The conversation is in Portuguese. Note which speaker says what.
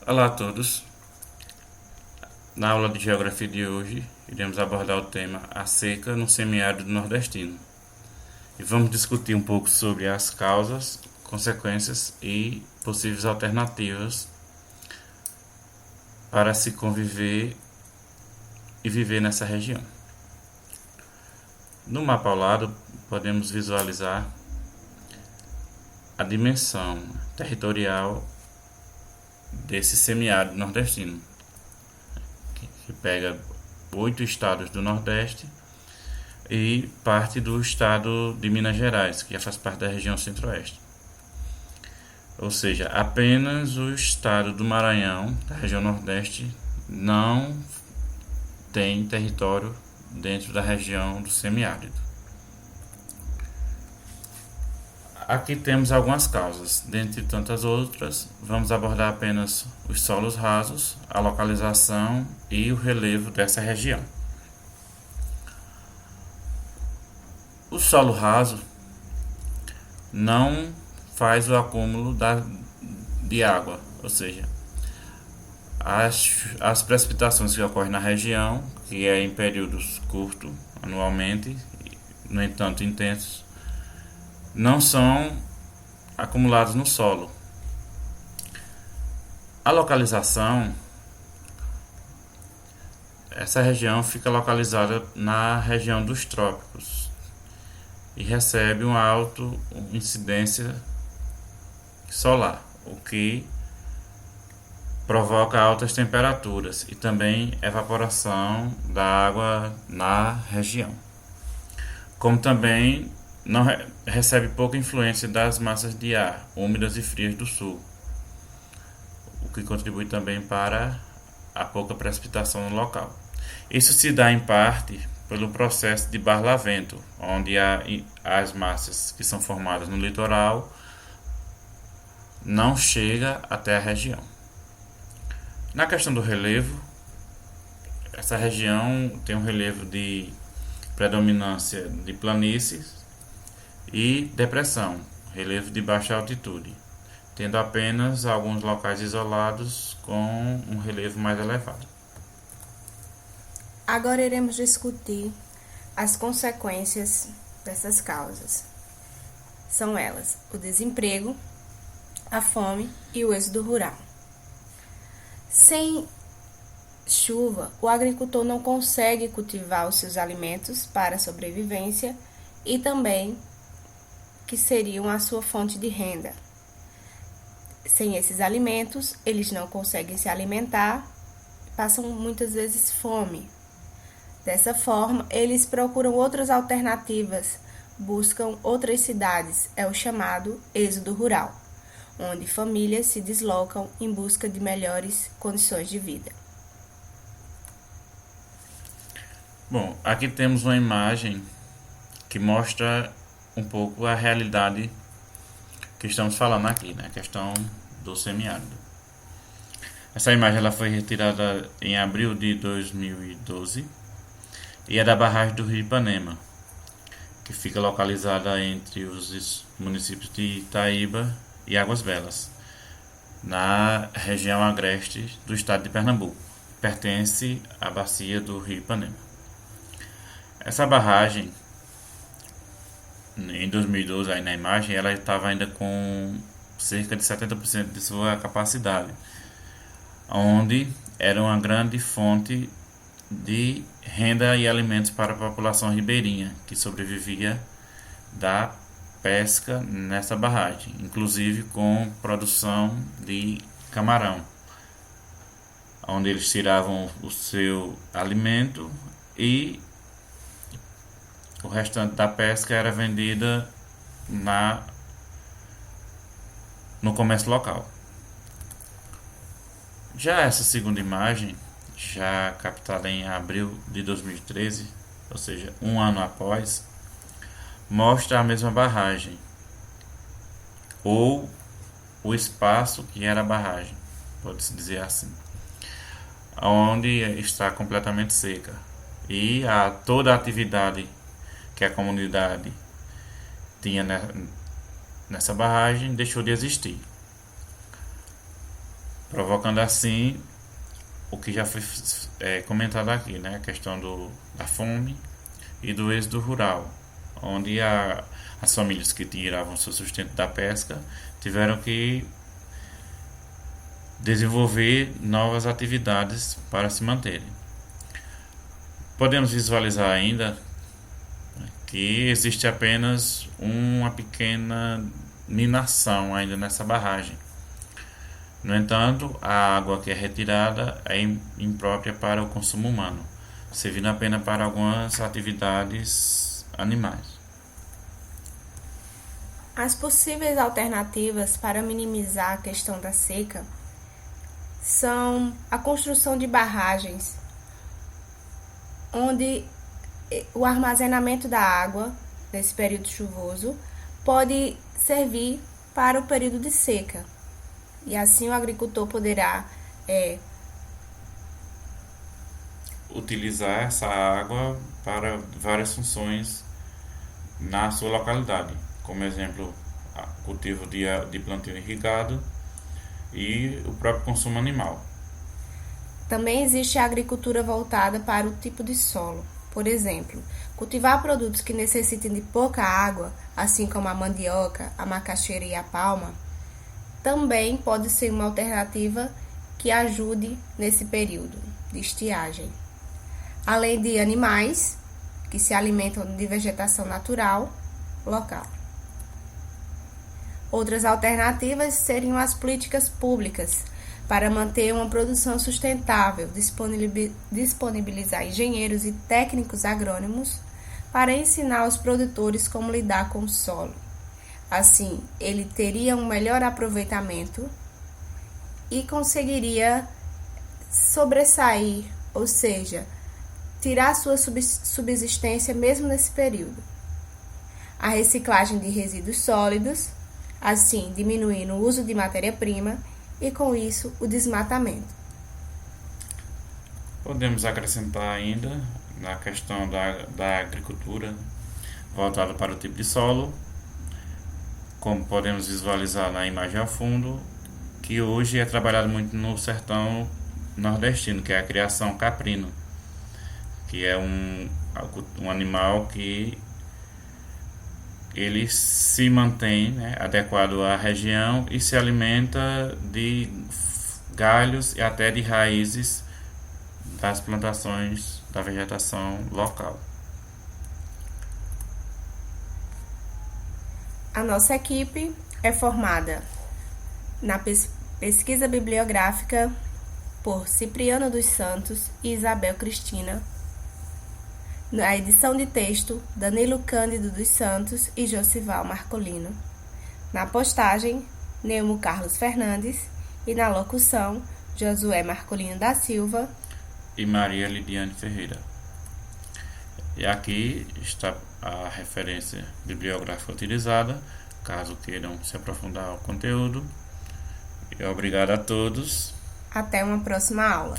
Speaker 1: Olá a todos. Na aula de geografia de hoje, iremos abordar o tema a seca no semiárido nordestino. E vamos discutir um pouco sobre as causas, consequências e possíveis alternativas para se conviver e viver nessa região. No mapa ao lado, podemos visualizar a dimensão territorial desse semiárido nordestino, que pega 8 estados do Nordeste e parte do estado de Minas Gerais, que já faz parte da região Centro-Oeste. Ou seja, apenas o estado do Maranhão, da região Nordeste, não tem território dentro da região do semiárido. Aqui temos algumas causas, dentre tantas outras, vamos abordar apenas os solos rasos, a localização e o relevo dessa região. O solo raso não faz o acúmulo de água, ou seja, as precipitações que ocorrem na região, que é em períodos curtos anualmente, no entanto intensos, não são acumulados no solo. A localização, essa região fica localizada na região dos trópicos e recebe uma alta incidência solar, o que provoca altas temperaturas e também evaporação da água na região. Como também não recebe pouca influência das massas de ar úmidas e frias do sul, o que contribui também para a pouca precipitação no local. Isso se dá em parte pelo processo de barlavento, onde as massas que são formadas no litoral não chegam até a região. Na questão do relevo, essa região tem um relevo de predominância de planícies e depressão, relevo de baixa altitude, tendo apenas alguns locais isolados com um relevo mais elevado.
Speaker 2: Agora iremos discutir as consequências dessas causas. São elas o desemprego, a fome e o êxodo rural. Sem chuva, o agricultor não consegue cultivar os seus alimentos para a sobrevivência e também que seriam a sua fonte de renda. Sem esses alimentos, eles não conseguem se alimentar, passam muitas vezes fome. Dessa forma, eles procuram outras alternativas, buscam outras cidades, é o chamado êxodo rural, onde famílias se deslocam em busca de melhores condições de vida.
Speaker 1: Bom, aqui temos uma imagem que mostra um pouco a realidade que estamos falando aqui, né? A questão do semiárido. Essa imagem ela foi retirada em abril de 2012 e é da barragem do Rio Ipanema, que fica localizada entre os municípios de Itaíba e Águas Belas, na região agreste do estado de Pernambuco. Pertence à bacia do Rio Ipanema. Essa barragem, em 2012, aí na imagem, ela estava ainda com cerca de 70% de sua capacidade, onde era uma grande fonte de renda e alimentos para a população ribeirinha, que sobrevivia da pesca nessa barragem, inclusive com produção de camarão, onde eles tiravam o seu alimento e o restante da pesca era vendida no comércio local. Já essa segunda imagem, já captada em abril de 2013, ou seja, um ano após, mostra a mesma barragem, ou o espaço que era a barragem, pode-se dizer assim, onde está completamente seca. E toda a atividade que a comunidade tinha nessa barragem deixou de existir. provocando assim o que já foi comentado aqui, né? A questão da fome e do êxodo rural, onde as famílias que tiravam seu sustento da pesca tiveram que desenvolver novas atividades para se manterem. Podemos visualizar ainda que existe apenas uma pequena minação ainda nessa barragem. No entanto, a água que é retirada é imprópria para o consumo humano, servindo apenas para algumas atividades animais.
Speaker 2: As possíveis alternativas para minimizar a questão da seca são a construção de barragens, onde o armazenamento da água nesse período chuvoso pode servir para o período de seca. E assim o agricultor poderá
Speaker 1: utilizar essa água para várias funções na sua localidade, como exemplo, cultivo de plantio irrigado e o próprio consumo animal.
Speaker 2: Também existe a agricultura voltada para o tipo de solo. Por exemplo, cultivar produtos que necessitem de pouca água, assim como a mandioca, a macaxeira e a palma, também pode ser uma alternativa que ajude nesse período de estiagem. Além de animais que se alimentam de vegetação natural local. Outras alternativas seriam as políticas públicas para manter uma produção sustentável, disponibilizar engenheiros e técnicos agrônomos para ensinar aos produtores como lidar com o solo. Assim, ele teria um melhor aproveitamento e conseguiria sobressair, ou seja, tirar sua subsistência mesmo nesse período. A reciclagem de resíduos sólidos, assim diminuindo o uso de matéria-prima e, com isso, o desmatamento.
Speaker 1: Podemos acrescentar ainda na questão da agricultura voltada para o tipo de solo, como podemos visualizar na imagem ao fundo, que hoje é trabalhado muito no sertão nordestino, que é a criação caprino, que é um animal que ele se mantém, né, adequado à região e se alimenta de galhos e até de raízes das plantações da vegetação local.
Speaker 2: A nossa equipe é formada na pesquisa bibliográfica por Cipriano dos Santos e Isabel Cristina, na edição de texto Danilo Cândido dos Santos e Josival Marcolino, na postagem Neumo Carlos Fernandes e na locução Josué Marcolino da Silva
Speaker 1: e Maria Lidiane Ferreira. E aqui está a referência bibliográfica utilizada, caso queiram se aprofundar ao conteúdo. E obrigado a todos.
Speaker 2: Até uma próxima aula.